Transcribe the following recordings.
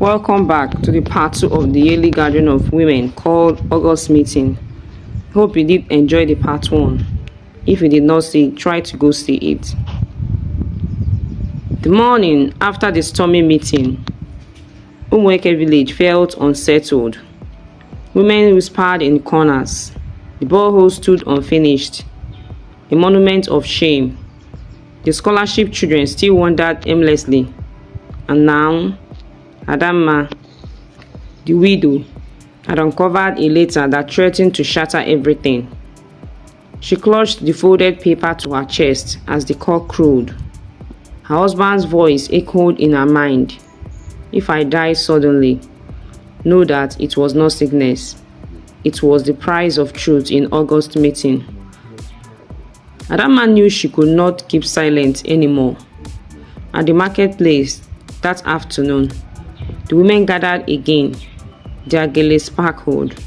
Welcome back to the part 2 of the yearly gathering of women called August Meeting. Hope you did enjoy the part 1. If you did not see it, try to go see it. The morning after the stormy meeting, Umueke village felt unsettled. Women whispered in corners. The borehole stood unfinished, a monument of shame. The scholarship children still wandered aimlessly. And now, Adamma, the widow, had uncovered a letter that threatened to shatter everything. She clutched the folded paper to her chest as the cock crowed. Her husband's voice echoed in her mind. If I die suddenly, know that it was not sickness. It was the price of truth in August meeting. Adamma knew she could not keep silent anymore. At the marketplace that afternoon, the women gathered again. Their gaze sparkled,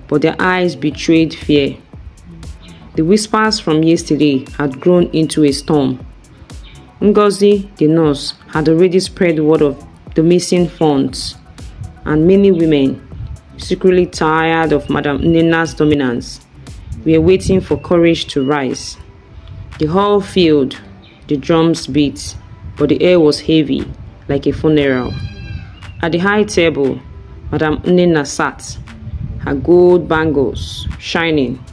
but their eyes betrayed fear. The whispers from yesterday had grown into a storm. Ngozi, the nurse, had already spread word of the missing funds, and many women, secretly tired of Madam Nnenna's dominance, were waiting for courage to rise. The hall filled, the drums beat, but the air was heavy, like a funeral. At the high table, Madam Nnenna sat, her gold bangles shining.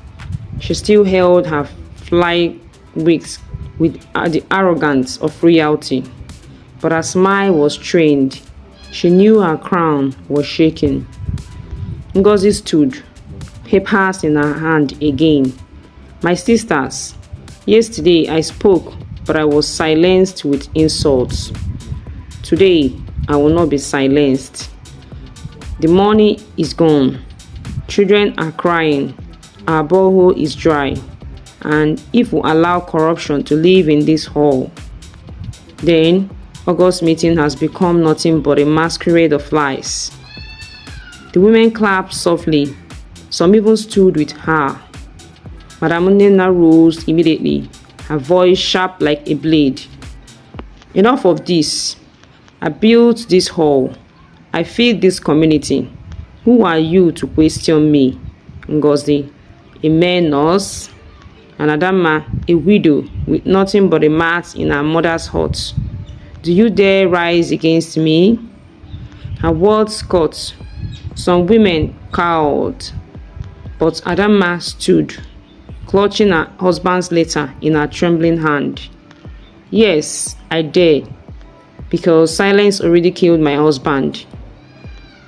She still held her fly wigs with the arrogance of royalty, but her smile was trained. She knew her crown was shaking. Ngozi stood, papers in her hand again. My sisters, yesterday I spoke, but I was silenced with insults. Today, I will not be silenced. The money is gone. Children are crying. Our borehole is dry. And if we allow corruption to live in this hall, then August meeting has become nothing but a masquerade of lies. The women clapped softly. Some even stood with her. Madam Nnenna rose immediately, her voice sharp like a blade. Enough of this. I built this hall. I feed this community. Who are you to question me? Ngozi, a mere nurse, and Adamma, a widow with nothing but a mat in her mother's hut. Do you dare rise against me? Her words cut. Some women cowed, but Adamma stood, clutching her husband's letter in her trembling hand. Yes, I dare, because silence already killed my husband.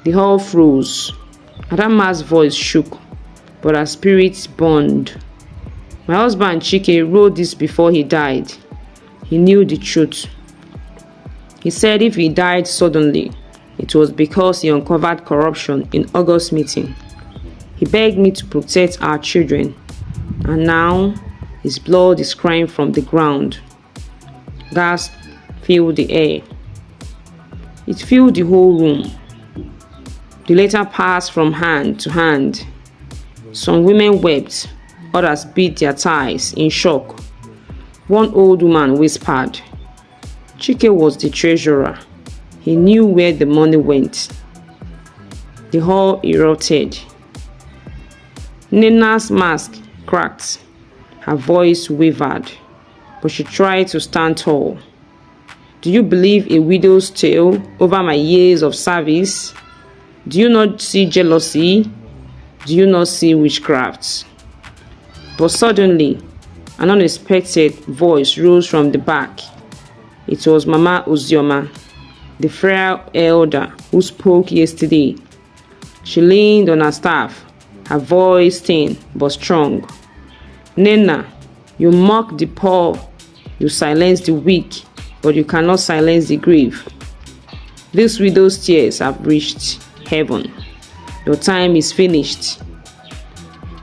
The hall froze. Adamma's voice shook, but her spirit burned. My husband Chike wrote this before he died. He knew the truth. He said if he died suddenly, it was because he uncovered corruption in August meeting. He begged me to protect our children, and now his blood is crying from the ground. Gasps filled the air. It filled the whole room. The letter passed from hand to hand. Some women wept, others beat their thighs in shock. One old woman whispered, Chike was the treasurer. He knew where the money went. The hall erupted. Nnenna's mask cracked. Her voice wavered, but she tried to stand tall. Do you believe a widow's tale over my years of service? Do you not see jealousy? Do you not see witchcraft? But suddenly, an unexpected voice rose from the back. It was Mama Ozioma, the frail elder who spoke yesterday. She leaned on her staff, her voice thin but strong. Nnenna, you mock the poor, you silence the weak, but you cannot silence the grief. This widow's tears have reached heaven. Your time is finished.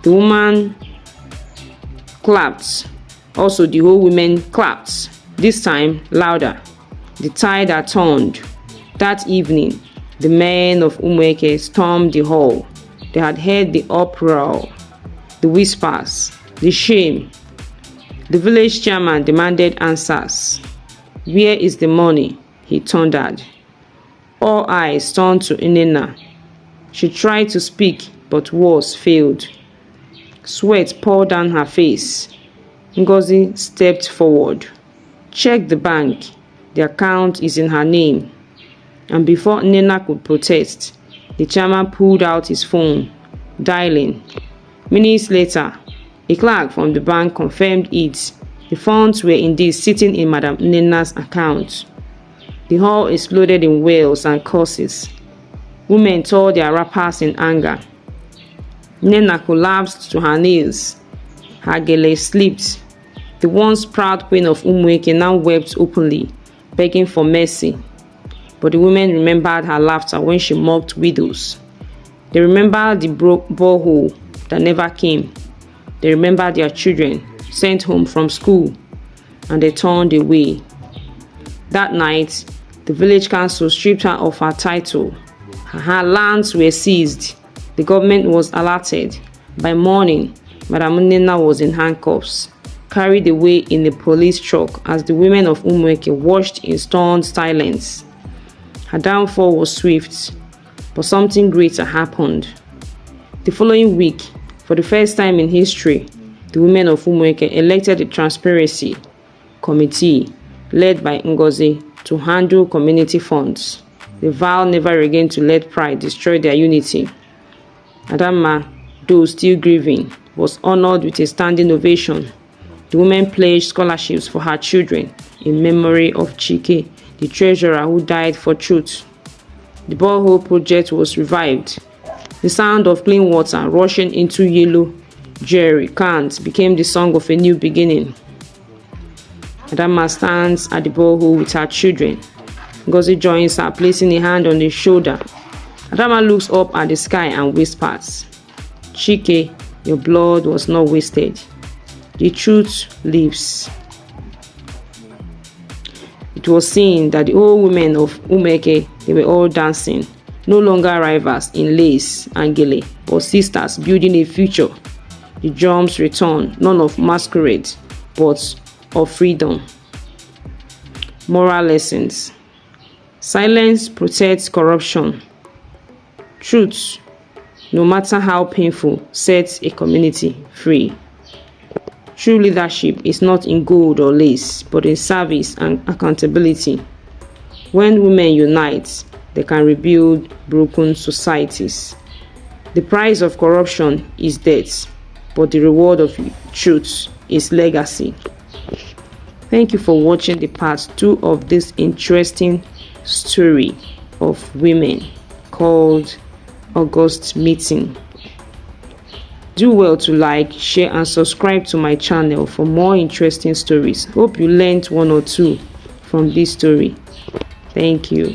The woman clapped. Also, the whole women clapped. This time, louder. The tide had turned. That evening, the men of Umueke stormed the hall. They had heard the uproar, the whispers, the shame. The village chairman demanded answers. Where is the money? He thundered. All eyes turned to Nnenna. She tried to speak, but words failed. Sweat poured down her face. Ngozi stepped forward. "Check the bank. The account is in her name." And before Nnenna could protest, the chairman pulled out his phone, dialing. Minutes later, a clerk from the bank confirmed it. The funds were indeed sitting in Madam Nnenna's account. The hall exploded in wails and curses. Women tore their wrappers in anger. Nnenna collapsed to her knees. Her gele slipped. The once proud queen of Umueke now wept openly, begging for mercy. But the women remembered her laughter when she mocked widows. They remembered the borehole that never came. They remembered their children sent home from school, and they turned away. That night, the village council stripped her of her title. Her lands were seized. The government was alerted. By morning, Madam Nnenna was in handcuffs, carried away in a police truck as the women of Umueke watched in stunned silence. Her downfall was swift, but something greater happened. The following week, for the first time in history, the women of Umueke elected a transparency committee led by Ngozi to handle community funds. They vowed never again to let pride destroy their unity. Adamma, though still grieving, was honored with a standing ovation. The women pledged scholarships for her children in memory of Chike, the treasurer who died for truth. The borehole project was revived. The sound of clean water rushing into yellow jerry cans became the song of a new beginning. Adamma stands at the borehole with her children. Ngozi joins her, placing a hand on his shoulder. Adamma looks up at the sky and whispers, "Chike, your blood was not wasted. The truth lives." It was seen that the old women of Umueke, they were all dancing, no longer rivals in lace and gele, but sisters building a future. The drums returned, none of masquerade, but of freedom. Moral lessons. Silence protects corruption. Truth, no matter how painful, sets a community free. True leadership is not in gold or lace, but in service and accountability. When women unite, they can rebuild broken societies. The price of corruption is death, but the reward of truth is legacy. Thank you for watching the part 2 of this interesting story of women called August Meeting. Do well to like, share and subscribe to my channel for more interesting stories. Hope you learned one or two from this story. Thank you.